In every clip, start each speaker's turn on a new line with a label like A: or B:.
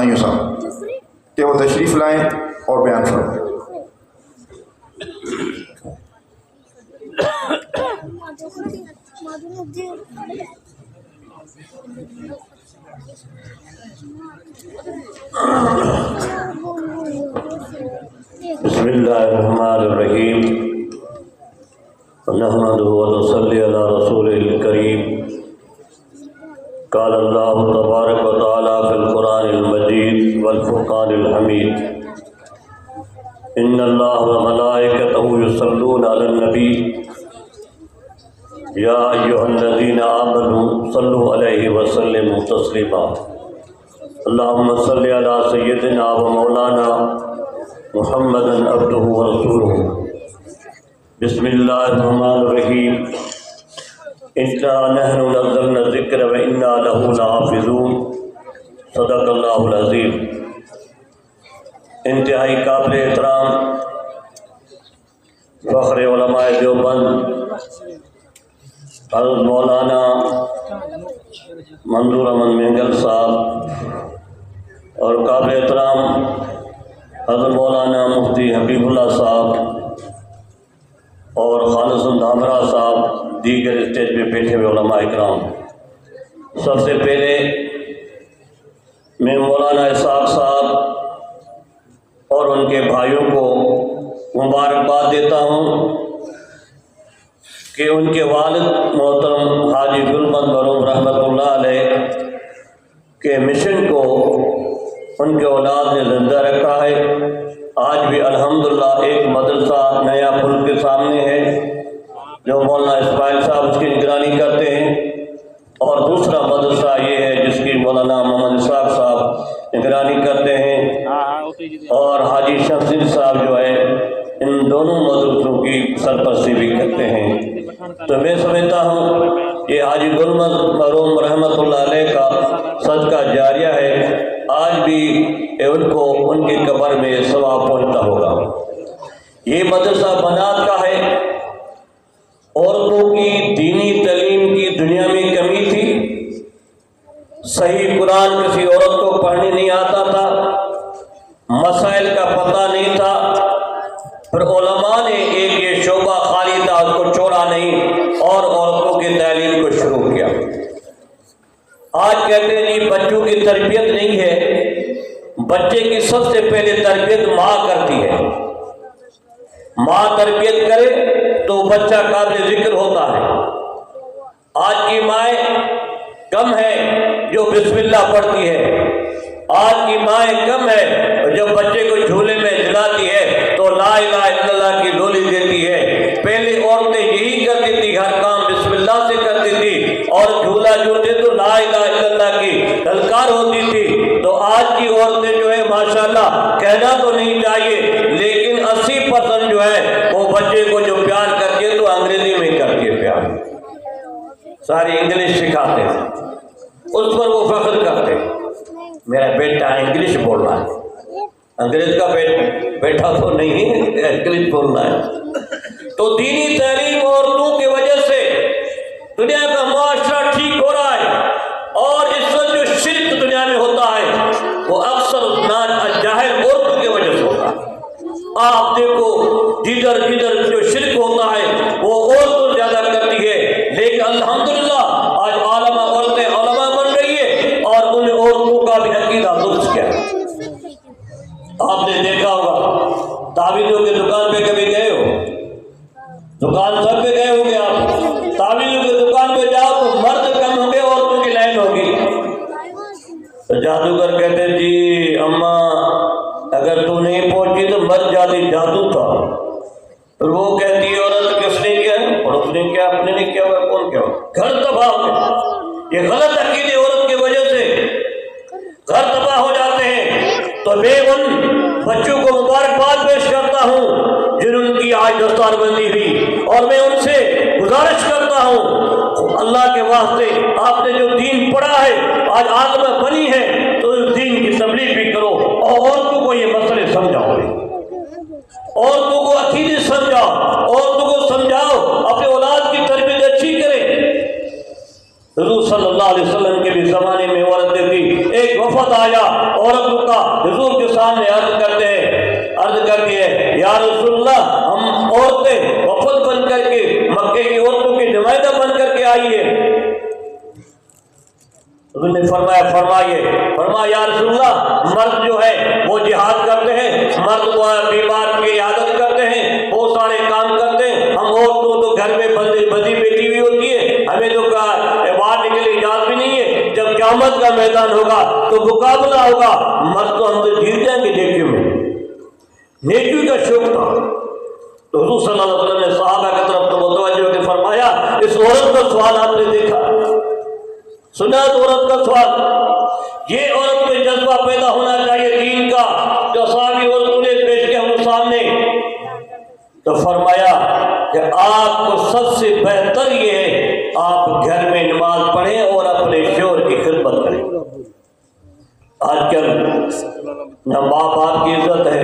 A: ثانیوں صاحب کہ وہ تشریف لائیں اور بیان فرمائیں۔
B: بسم اللہ الرحمن الرحیم، نحمده ونصلی علی رسولہ الکریم۔ قال اللہ تبارک و تعالی فی القرآن المجید والفرقان الحمید، ان اللہ وملائکتہ یصلون علی النبی یا ایھا الذین آمنوا صلوا علیہ وسلموا تسلیما۔ اللہم صلی علی سیدنا و مولانا محمد عبدہ ورسولہ۔ بسم اللہ الرحمن الرحیم، انا نحن نزلنا الذکر و انا لہ لحافظون۔ صدق اللہ العظیم۔ انتہائی قابل احترام فخر علماء دیوبند حضرت مولانا منظور احمد مینگل صاحب اور قابل احترام حضرت مولانا مفتی حبیب اللہ صاحب اور خالص دامرہ صاحب، دیگر اسٹیج پہ بیٹھے ہوئے علماء اکرام، سب سے پہلے میں مولانا اسحاق صاحب اور ان کے بھائیوں کو مبارکباد دیتا ہوں کہ ان کے والد محترم حاجی گلبند مروم رحمۃ اللہ علیہ کے مشن کو ان کے اولاد نے زندہ رکھا ہے۔ آج بھی الحمدللہ ایک مدرسہ نیا پل کے سامنے ہے جو مولانا اسماعیل صاحب اس کی نگرانی کرتے ہیں، اور دوسرا مدرسہ یہ ہے جس کی مولانا محمد اسحاق صاحب نگرانی کرتے ہیں، اور حاجی شمسین صاحب جو ہے ان دونوں مدرسوں کی سرپرستی بھی کرتے ہیں۔ تو میں سمجھتا ہوں یہ حاجی گلبند مروم رحمۃ اللہ علیہ کا صدقہ جاریہ ہے، آج بھی ان کو ان کی قبر میں ثواب پہنچتا ہوگا۔ یہ مدرسہ بنات کا ہے۔ عورتوں کی دینی تعلیم کی دنیا میں کمی تھی، صحیح قرآن کسی عورت کو پڑھنے نہیں آتا تھا، مسائل کا پتہ نہیں تھا، پھر علماء نے ایک یہ شعبہ خالی تھا اس کو چھوڑا نہیں اور عورتوں کی تعلیم کو شروع کیا۔ آج کہتے ہیں جی بچوں کی تربیت نہیں ہے، بچے کی سب سے پہلے تربیت ماں کرتی ہے۔ ماں تربیت کرے تو بچہ قابل ذکر ہوتا ہے۔ آج کی مائیں کم ہے جو بسم اللہ پڑھتی ہے، آج کی مائیں کم ہے جو بچے کو جھولے میں جلاتی ہے تو لا الہ الا اللہ کی لولی دیتی ہے۔ پہلے عورتیں یہی کرتی تھی، ہر کام بسم اللہ سے کرتی تھی، اور جھولا جھولتے تو لا الہ الا اللہ کی للکار ہوتی تھی۔ تو آج کی عورتیں جو ہے ماشاءاللہ کہنا تو نہیں چاہیے لیکن 80% جو ہے وہ بچے کو جو پیار کرتی ہے تو انگریزی میں کرتی ہے، پیار ساری انگلش سکھاتے ہیں، اس پر وہ فخر کرتے ہیں میرا بیٹا انگلش بول رہا ہے، انگریز کا بیٹا تو نہیں، انگلش بول رہا ہے۔ تو دینی تعلیم عورتوں کی وجہ سے دنیا کا معاشرہ ٹھیک ہو رہا ہے، اور اس وقت جو شرک دنیا میں ہوتا ہے وہ اکثر جاہل عورتوں کی وجہ سے ہوتا ہے۔ آپ دیکھو جدھر جو شرک ہوتا ہے وہ عورتوں زیادہ کرتی ہے، لیکن الحمدللہ آج عورتیں علماء بن رہی ہے اور ان عورتوں کا بھی عقیدہ درست کیا ہے۔ آپ نے دیکھا ہوگا تعویذوں کی دکان پہ کبھی گئے ہو؟ دکان سب پہ گئے ہوں گے آپ، تعویذوں کی دکان پہ جاؤ تو مرد کم ہوں گے، عورتوں کی لائن ہوگی۔ تو جادوگر کہتے جی اماں اگر تو نہیں پہنچی تو مر جاتی، جادو تھا۔ پھر وہ کہتی ہے عورت کس نے کیا ہے؟ اور اس نے کیا، اپنے نے کیا ہوا، کون کیا ہوا؟ گھر تباہ ہو گئے۔ یہ غلط عقیدے عورت کی وجہ سے گھر تباہ ہو جاتے ہیں۔ تو میں ان بچوں کو مبارکباد پیش کرتا ہوں جنہوں کی آج دستار بندی ہوئی، اور میں ان سے گزارش کرتا ہوں اللہ کے واسطے آپ نے جو دین پڑھا ہے، آج عالمہ بنی ہے تو اس دین کی تبلیغ بھی کرو اور عورتوں کو یہ مسئلے سمجھاؤ، عورتوں کو عقیدے سمجھاؤ، عورتوں کو سمجھاؤ، اپنے اولاد کی تربیت اچھی کریں۔ حضور صلی اللہ علیہ وسلم کے بھی زمانے میں عورتیں تھی، ایک وفد آیا، عورت کو مرتبہ حضور کے سامنے عرض کرتی ہے یا رسول اللہ ہم عورتیں وفد بن کر کے مکے کی عورتوں کی نمائندہ بن کر کے آئی ہے. حضور نے فرمایا یا رسول اللہ مرد جو ہے وہ جہاد کرتے ہیں, مرد وہ بیمار کی عیادت کرتے ہیں, بہت سارے کام کرتے ہیں, ہم عورتوں تو گھر میں بندی بیٹھی ہوئی ہوتی ہے, ہمیں تو باہر نکلنے کی اجازت بھی نہیں ہے. جب قیامت کا میدان ہوگا تو مقابلہ ہوگا, مرد تو ہم تو جیت جائیں گے نیکیوں میں. نیکی کا شوق تھا تو حضور صلی اللہ علیہ وسلم نے صحابہ کی طرف تو متوجہ ہو کے فرمایا اس عورت کا سوال آپ نے دیکھا, سنا اس عورت کا سوال, یہ عورت میں جذبہ پیدا ہونا چاہیے دین کا جو صحابی عورتوں نے پیش کیا ہم سامنے. تو فرمایا کہ آپ کو سب سے بہتر یہ ہے آپ گھر میں نماز پڑھیں اور اپنے شوہر کی خدمت کریں. آج کل نہ ماں باپ کی عزت ہے,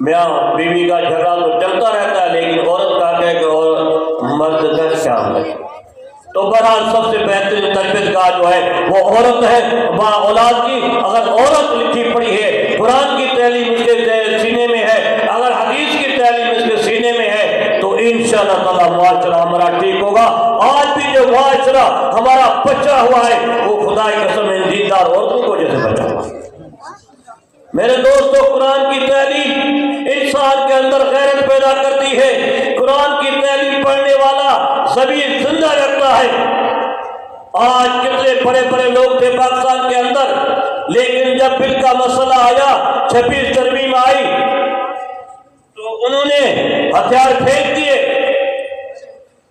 B: میاں بیوی کا جھگڑا تو چلتا رہتا ہے, لیکن عورت کا کہ عورت مرد کا شام ہے. تو بہرحال سب سے بہترین تربیت کا جو ہے وہ عورت ہے ماں اولاد کی. اگر عورت لکھی پڑھی ہے, قرآن کی تعلیم اس کے سینے میں ہے, اگر حدیث کی تعلیم اس کے سینے میں ہے, تو انشاءاللہ تعالی معاشرہ ہمارا ٹھیک ہوگا. آج بھی جو معاشرہ ہمارا بچا ہوا ہے وہ خدا کی قسم ان دیندار عورتوں کو جیسے بچا ہوا ہے. میرے دوستو, قرآن کی تعلیم انسان کے اندر غیرت پیدا کرتی ہے. قرآن کی تعلیم پڑھنے والا زمین زندہ رکھتا ہے. آج کتنے بڑے بڑے لوگ تھے پاکستان کے اندر, لیکن جب بل کا مسئلہ آیا, 26 ترمیم آئی, تو انہوں نے ہتھیار پھینک دیے.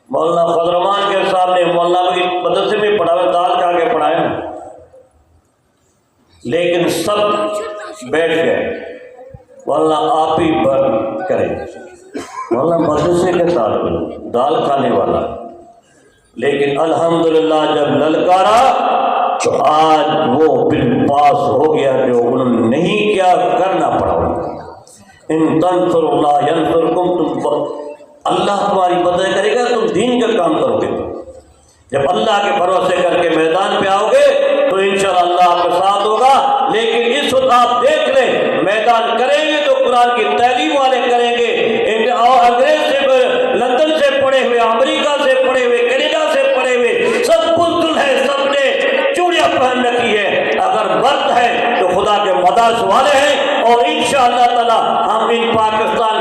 B: مولانا فضل الرحمان کے سامنے مولانا کی مدرسے میں پڑھا ہوا, دال کھا کے پڑھایا, لیکن سب بیٹھ گئے مولانا آپ ہی کریں. مولانا مدرسے کے ساتھ دال کھانے والا, لیکن الحمدللہ جب للکارا تو آج وہ بل پاس ہو گیا جو انہوں نے نہیں کیا, کرنا پڑا. ان تنصروا اللہ ینصرکم, تم اللہ تمہاری مدد کرے گا, تم دین کا کام کرو گے. جب اللہ کے بھروسے کر کے میدان پہ آؤ گے تو انشاءاللہ اللہ آپ کے ساتھ ہوگا. لیکن اس وقت آپ دیکھ لیں, میدان کریں گے تو قرآن کی تعلیم والے کریں گے. انگریز سے, لندن سے پڑھے ہوئے, امریکہ سے پڑھے ہوئے, کینیڈا سے پڑھے ہوئے, سب بزدل ہے, سب نے چوڑیاں پہن رکھی ہے. اگر مرد ہے تو خدا کے مدارس والے ہیں, اور انشاءاللہ تعالی ہم ان پاکستان